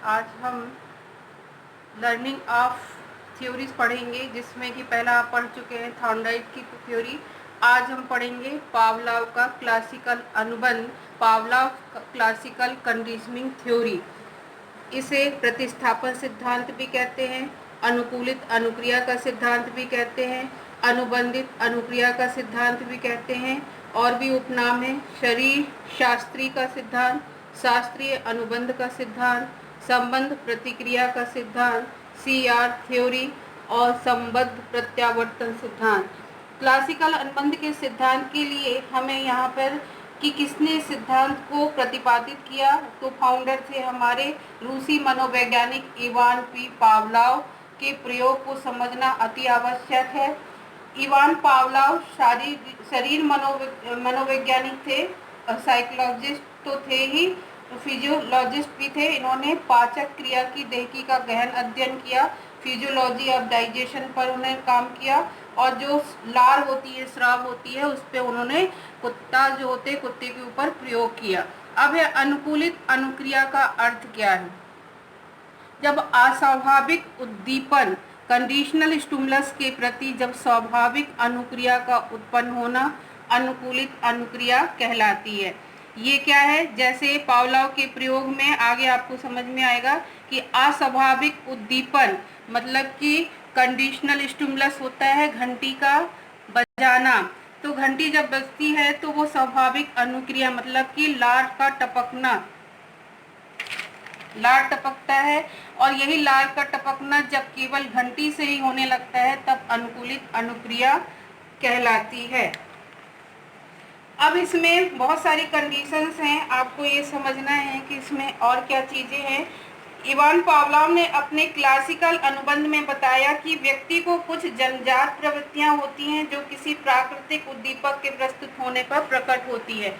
आज हम learning of theories पढ़ेंगे, जिसमें कि पहला आप पढ़ चुके हैं थॉर्नडाइक की थ्योरी। आज हम पढ़ेंगे पावलोव का क्लासिकल अनुबंध, पावलोव क्लासिकल कंडीशनिंग थ्योरी। इसे प्रतिस्थापन सिद्धांत भी कहते हैं, अनुकूलित अनुक्रिया का सिद्धांत भी कहते हैं, अनुबंधित अनुक्रिया का सिद्धांत भी कहते हैं, और भी उपनाम है शरीर शास्त्री का सिद्धांत, शास्त्रीय अनुबंध का सिद्धांत, संबंध प्रतिक्रिया का सिद्धांत, CR थ्योरी, और संबद्ध प्रत्यावर्तन सिद्धांत। क्लासिकल अनुबंध के सिद्धांत के लिए हमें यहाँ पर कि किसने सिद्धांत को प्रतिपादित किया, तो फाउंडर थे हमारे रूसी मनोवैज्ञानिक इवान पी पावलोव। के प्रयोग को समझना अति आवश्यक है। इवान पावलोव शरीर मनोवैज्ञानिक थे, साइकोलॉजिस्ट तो थे ही, फिजियोलॉजिस्ट भी थे। इन्होंने पाचक क्रिया की देहकी का गहन अध्ययन किया, फिजियोलॉजी ऑफ डाइजेशन पर उन्होंने काम किया, और जो लार होती है, स्राव होती है, उस पर उन्होंने कुत्ता जो होते कुत्ते के ऊपर प्रयोग किया। अब है अनुकूलित अनुक्रिया का अर्थ क्या है। जब अस्वाभाविक उद्दीपन कंडीशनल स्टिमुलस के प्रति जब स्वाभाविक अनुक्रिया का उत्पन्न होना अनुकूलित अनुक्रिया कहलाती है। ये क्या है, जैसे पावलोव के प्रयोग में आगे आपको समझ में आएगा कि अस्वाभाविक उद्दीपन मतलब कि कंडीशनल स्टिमुलस होता है घंटी का बजाना। तो घंटी जब बजती है तो वो स्वाभाविक अनुक्रिया मतलब कि लार का टपकना, लार टपकता है, और यही लार का टपकना जब केवल घंटी से ही होने लगता है तब अनुकूलित अनुक्रिया कहलाती है। अब इसमें बहुत सारी कंडीशंस हैं, आपको ये समझना है कि इसमें और क्या चीजें हैं। इवान पावलोव ने अपने क्लासिकल अनुबंध में बताया कि व्यक्ति को कुछ जन्मजात प्रवृत्तियां होती हैं जो किसी प्राकृतिक उद्दीपक के प्रस्तुत होने पर प्रकट होती है।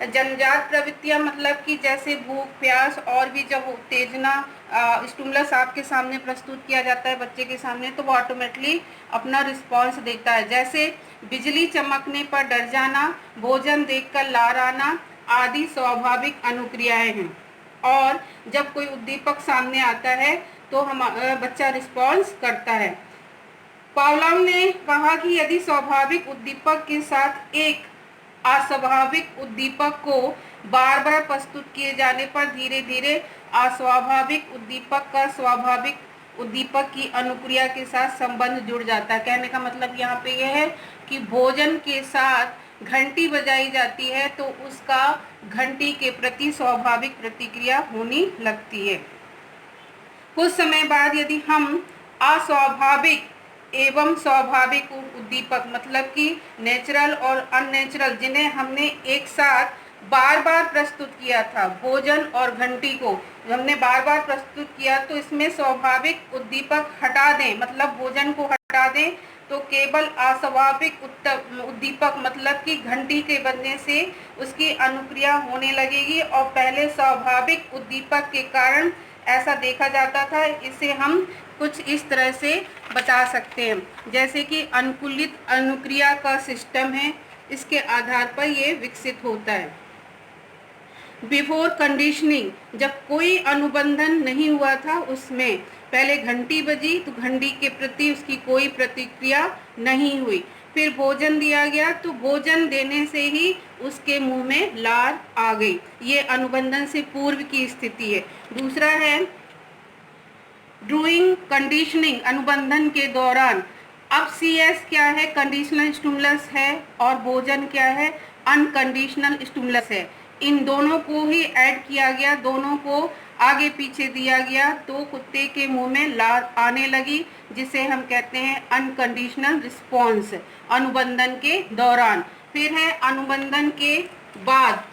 जन्मजात प्रवृत्तियां मतलब कि जैसे भूख प्यास, और भी जब उत्तेजना स्टिमुलस आपके सामने प्रस्तुत किया जाता है बच्चे के सामने, तो वो ऑटोमेटिकली अपना रिस्पॉन्स देता है। जैसे बिजली चमकने पर डर जाना, भोजन देखकर लार आना आदि स्वाभाविक अनुक्रियाएं हैं। और जब कोई उद्दीपक सामने आता है तो बच्चा रिस्पॉन्स करता है। पावलोव ने कहा कि यदि स्वाभाविक उद्दीपक के साथ एक अस्वाभाविक उद्दीपक को बार बार प्रस्तुत किए जाने पर धीरे धीरे अस्वाभाविक उद्दीपक का स्वाभाविक उद्दीपक की अनुक्रिया के साथ संबंध जुड़ जाता है। कहने का मतलब यहाँ पे यह है कि भोजन के साथ घंटी बजाई जाती है तो उसका घंटी के प्रति स्वाभाविक प्रतिक्रिया होने लगती है। कुछ समय बाद यदि हम अस्वाभाविक एवं स्वाभाविक उद्दीपक मतलब कि नेचुरल और अननेचुरल, जिन्हें हमने एक साथ बार बार प्रस्तुत किया था, भोजन और घंटी को हमने बार बार प्रस्तुत किया, तो इसमें स्वाभाविक उद्दीपक हटा दें मतलब भोजन को हटा दें, तो केवल अस्वाभाविक उद्दीपक मतलब कि घंटी के बजने से उसकी अनुक्रिया होने लगेगी, और पहले स्वाभाविक उद्दीपक के कारण ऐसा देखा जाता था। इसे हम कुछ इस तरह से बता सकते हैं, जैसे कि अनुकूलित अनुक्रिया का सिस्टम है, इसके आधार पर ये विकसित होता है। बिफोर कंडीशनिंग, जब कोई अनुबंधन नहीं हुआ था, उसमें पहले घंटी बजी तो घंटी के प्रति उसकी कोई प्रतिक्रिया नहीं हुई, फिर भोजन दिया गया तो भोजन देने से ही उसके मुंह में लार आ गई। ये अनुबंधन से पूर्व की स्थिति है। दूसरा है ड्यूरिंग कंडीशनिंग, अनुबंधन के दौरान। अब CS क्या है, कंडीशनल स्टिमुलस है, और भोजन क्या है, अनकंडीशनल स्टिमुलस है। इन दोनों को ही ऐड किया गया, दोनों को आगे पीछे दिया गया, तो कुत्ते के मुंह में लार आने लगी, जिसे हम कहते हैं अनकंडीशनल रिस्पॉन्स अनुबंधन के दौरान। फिर है अनुबंधन के बाद।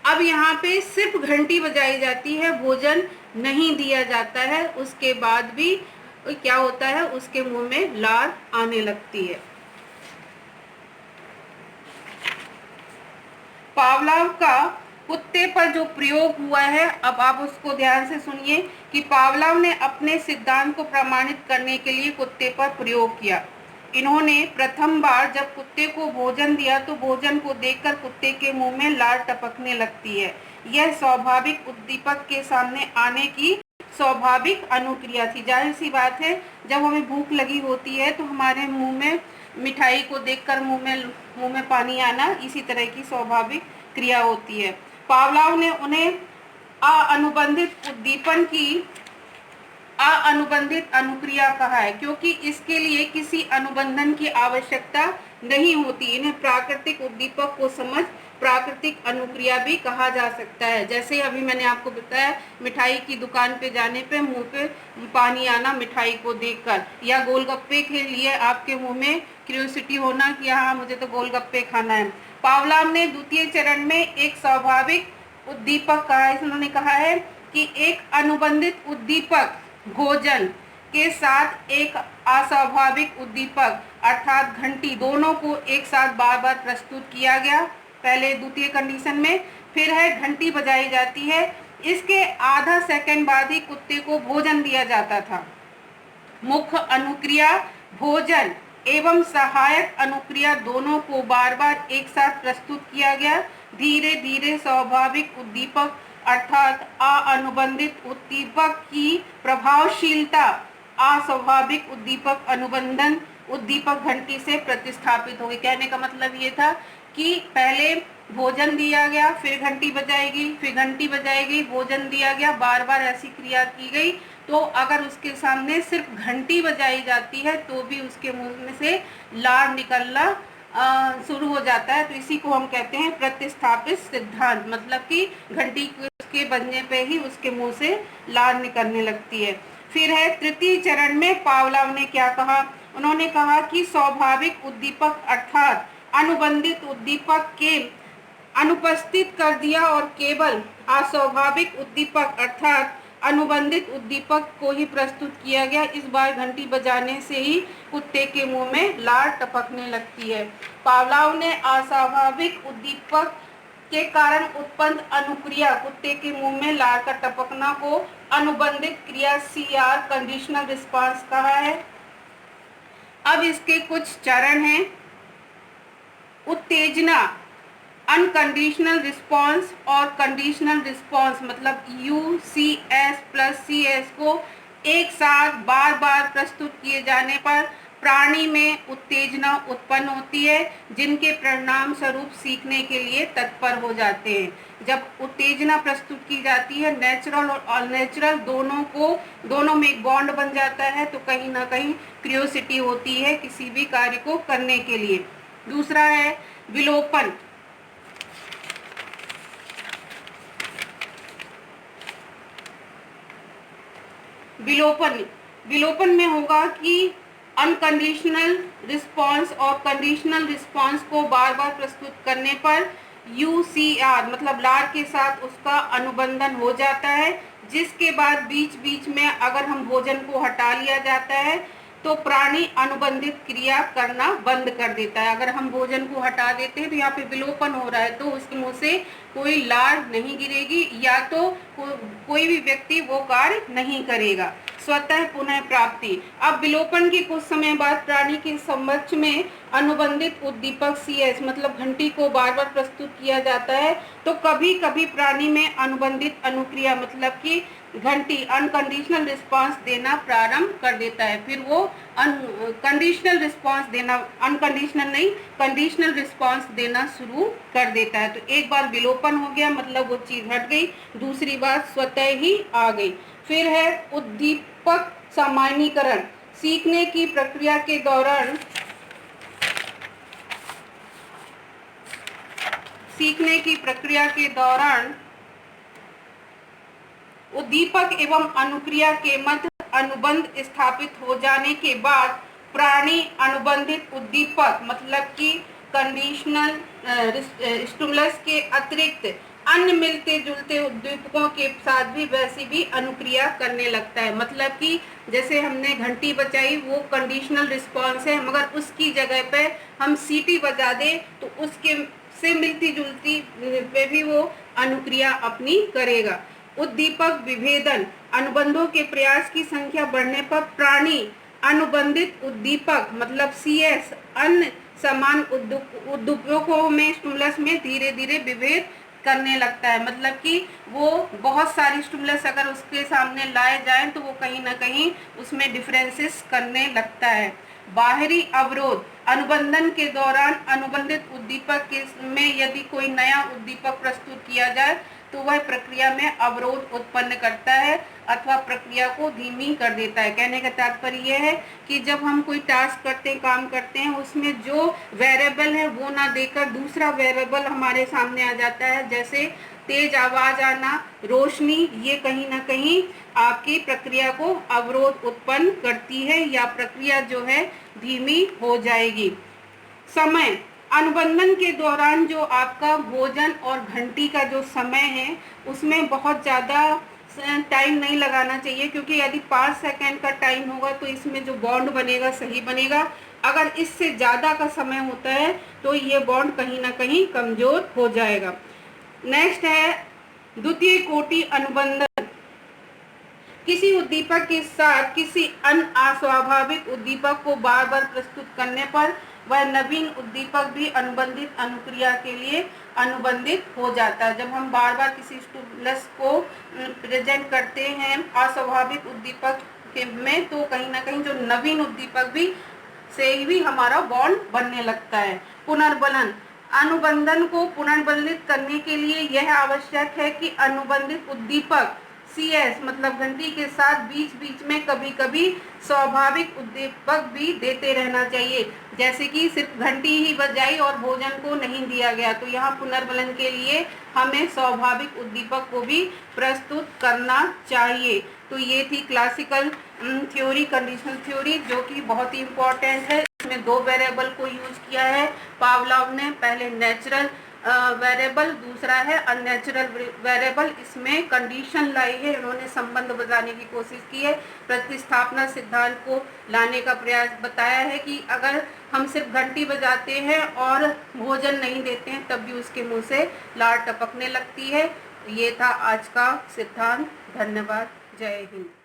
अब यहाँ पे सिर्फ घंटी बजाई जाती है, भोजन नहीं दिया जाता है, उसके बाद भी क्या होता है, उसके मुंह में लार आने लगती है। पावलोव का कुत्ते पर जो प्रयोग हुआ है, अब आप उसको ध्यान से सुनिए कि पावलोव ने अपने सिद्धांत को प्रमाणित करने के लिए कुत्ते पर प्रयोग किया। इन्होंने प्रथम बार जब कुत्ते को भोजन दिया तो भोजन को देखकर कुत्ते के मुंह में लार टपकने लगती है। यह स्वाभाविक उद्दीपक के सामने आने की स्वाभाविक अनुक्रिया थी। जाहिर सी बात है, जब हमें भूख लगी होती है तो हमारे मुंह में मिठाई को देखकर मुंह में पानी आना इसी तरह की स्वाभाविक क्रिया होती है। पावलोव ने उन्हें अनुबंधित उद्दीपन की अनुबंधित अनुक्रिया कहा है, क्योंकि इसके लिए किसी अनुबंधन की आवश्यकता नहीं होती। इन्हें प्राकृतिक उद्दीपक को समझ प्राकृतिक अनुक्रिया भी कहा जा सकता है। जैसे अभी मैंने आपको बताया, मिठाई की दुकान पे जाने पे मुंह पे पानी आना मिठाई को देखकर, या गोलगप्पे के लिए आपके मुंह में क्यूरियोसिटी होना कि हाँ मुझे तो गोलगप्पे खाना है। पावलोव ने द्वितीय चरण में एक स्वाभाविक उद्दीपक कहा है। उन्होंने कहा है कि एक अनुबंधित उद्दीपक भोजन के साथ एक अस्वाभाविक उद्दीपक अर्थात घंटी, दोनों को एक साथ बार बार प्रस्तुत किया गया। पहले द्वितीय कंडीशन में, फिर है घंटी बजाई जाती है। इसके आधा सेकंड बाद ही कुत्ते को भोजन दिया जाता था। मुख्य अनुक्रिया भोजन एवं सहायक अनुक्रिया दोनों को बार बार एक साथ प्रस्तुत किया गया। धीरे धीरे स्वाभाविक उद्दीपक अर्थात अनुबंधित उद्दीपक की प्रभावशीलता अस्वाभाविक उद्दीपक अनुबंधन उद्दीपक घंटी से प्रतिस्थापित हो गई। कहने का मतलब ये था कि पहले भोजन दिया गया, फिर घंटी बजाएगी, फिर घंटी बजाएगी, भोजन दिया गया, बार बार ऐसी क्रिया की गई। तो अगर उसके सामने सिर्फ घंटी बजाई जाती है तो भी उसके मुंह में से लार निकलना शुरू हो जाता है। तो इसी को हम कहते हैं प्रतिस्थापित सिद्धांत, मतलब कि घंटी के बजने पे ही उसके मुंह से लार निकलने लगती है। फिर है तृतीय चरण में पावलोव ने क्या कहा? उन्होंने कहा कि स्वाभाविक उद्दीपक अर्थात अनुबंधित उद्दीपक के अनुपस्थित कर दिया और केवल अस्वाभाविक उद्दीपक अर्थात अनुबंधित उद्दीपक को ही प्रस्तुत किया गया। इस बार घंटी बजाने से ही कुत्ते के मुंह में लार टपकने लगती है। पावलोव ने अस्वाभाविक उद्दीपक के कारण उत्पन्न अनुक्रिया कुत्ते के मुंह में लार का टपकना को अनुबंधित क्रिया CR कंडीशनल रिस्पांस कहा है। अब इसके कुछ चरण हैं। उत्तेजना अनकंडीशनल रिस्पांस और कंडीशनल रिस्पांस, मतलब UCS प्लस CS को एक साथ बार बार प्रस्तुत किए जाने पर प्राणी में उत्तेजना उत्पन्न होती है, जिनके परिणाम स्वरूप सीखने के लिए तत्पर हो जाते हैं। जब उत्तेजना प्रस्तुत की जाती है, नेचुरल और अननेचुरल दोनों में एक बॉन्ड बन जाता है, तो कहीं ना कहीं क्यूरियोसिटी होती है किसी भी कार्य को करने के लिए। दूसरा है विलोपन। विलोपन में होगा कि अनकंडीशनल रिस्पांस और कंडीशनल रिस्पांस को बार बार प्रस्तुत करने पर UCR मतलब लार के साथ उसका अनुबंधन हो जाता है, जिसके बाद बीच बीच में अगर हम भोजन को हटा लिया जाता है तो प्राणी अनुबंधित क्रिया करना बंद कर देता है। अगर हम भोजन को हटा देते हैं तो यहाँ पे विलोपन हो रहा है, तो उसके मुंह से कोई लार नहीं गिरेगी या तो कोई भी व्यक्ति वो कार्य नहीं करेगा। स्वतः पुनः प्राप्ति। अब विलोपन के कुछ समय बाद प्राणी के समक्ष में अनुबंधित उद्दीपक CS मतलब घंटी को बार बार प्रस्तुत किया जाता है, तो कभी कभी प्राणी में अनुबंधित अनुक्रिया मतलब कि घंटी अनकंडीशनल रिस्पांस देना प्रारंभ कर देता है। फिर वो कंडीशनल रिस्पांस देना, अनकंडीशनल नहीं कंडीशनल रिस्पांस देना शुरू कर देता है। तो एक बार विलोपन हो गया मतलब वो चीज हट गई, दूसरी बार स्वतः ही आ गई। फिर है उद्दीपक सामान्यीकरण। सीखने की प्रक्रिया के दौरान उद्दीपक एवं अनुक्रिया के मध्य अनुबंध स्थापित हो जाने के बाद प्राणी अनुबंधित उद्दीपक मतलब कि कंडीशनल स्टिमुलस के अतिरिक्त अन्य मिलते जुलते उद्दीपकों के साथ भी वैसी भी अनुक्रिया करने लगता है। मतलब कि जैसे हमने घंटी बजाई वो कंडीशनल रिस्पांस है, मगर उसकी जगह पे हम सीटी बजा दे तो उसके से मिलती जुलती पे भी वो अनुक्रिया अपनी करेगा। उद्दीपक विभेदन। अनुबंधों के प्रयास की संख्या बढ़ने पर प्राणी अनुबंधित उद्दीपक मतलब CS अन्य समान उद्दीपकों में स्टिमुलस में धीरे धीरे विभेद करने लगता है। मतलब कि वो बहुत सारी स्टिमुलस अगर उसके सामने लाए जाएं तो वो कहीं ना कहीं उसमें डिफरेंसेस करने लगता है। बाहरी अवरोध अनुबंधन के दौरान अनुबंधित उद्दीपक में यदि कोई नया उद्दीपक प्रस्तुत किया जाए तो वह प्रक्रिया में अवरोध उत्पन्न करता है अथवा प्रक्रिया को धीमी कर देता है। कहने का तात्पर्य यह है कि जब हम कोई टास्क करते हैं, काम करते हैं, उसमें जो वेरिएबल है वो ना देकर दूसरा वेरिएबल हमारे सामने आ जाता है, जैसे तेज आवाज आना, रोशनी, ये कहीं ना कहीं आपकी प्रक्रिया को अवरोध उत्पन्न करती है या प्रक्रिया जो है धीमी हो जाएगी। समय अनुबंधन के दौरान जो आपका भोजन और घंटी का जो समय है उसमें बहुत ज़्यादा टाइम नहीं लगाना चाहिए, क्योंकि यदि 5 सेकंड का टाइम होगा तो इसमें जो बॉन्ड बनेगा सही बनेगा। अगर इससे ज़्यादा का समय होता है तो ये बॉन्ड कहीं ना कहीं कमज़ोर हो जाएगा। नेक्स्ट है द्वितीय कोटि अनुबंधन। किसी उद्दीपक के साथ किसी अन्य अस्वाभाविक उद्दीपक को बार बार प्रस्तुत करने पर वह नवीन उद्दीपक भी अनुबंधित अनुक्रिया के लिए अनुबंधित हो जाता है। जब हम बार बार किसी स्टिमुलस को प्रेजेंट करते हैं अस्वाभाविक उद्दीपक में तो कहीं ना कहीं जो नवीन उद्दीपक भी से भी हमारा बॉन्ड बनने लगता है। पुनर्बलन अनुबंधन को पुनर्बलित करने के लिए यह आवश्यक है कि अनुबंधित उद्दीपक CS मतलब घंटी के साथ बीच बीच में कभी कभी स्वाभाविक उद्दीपक भी देते रहना चाहिए। जैसे कि सिर्फ घंटी ही बजाई और भोजन को नहीं दिया गया, तो यहाँ पुनर्बलन के लिए हमें स्वाभाविक उद्दीपक को भी प्रस्तुत करना चाहिए। तो ये थी क्लासिकल थ्योरी, कंडीशनल थ्योरी, जो कि बहुत ही इम्पोर्टेंट है। इसमें 2 वेरिएबल को यूज किया है पावलोव ने। पहले नेचुरल वेरिएबल, दूसरा है अननेचुरल वेरिएबल। इसमें कंडीशन लाई है, इन्होंने संबंध बताने की कोशिश की है, प्रतिस्थापना सिद्धांत को लाने का प्रयास बताया है कि अगर हम सिर्फ घंटी बजाते हैं और भोजन नहीं देते हैं तब भी उसके मुंह से लार टपकने लगती है। ये था आज का सिद्धांत। धन्यवाद। जय हिंद।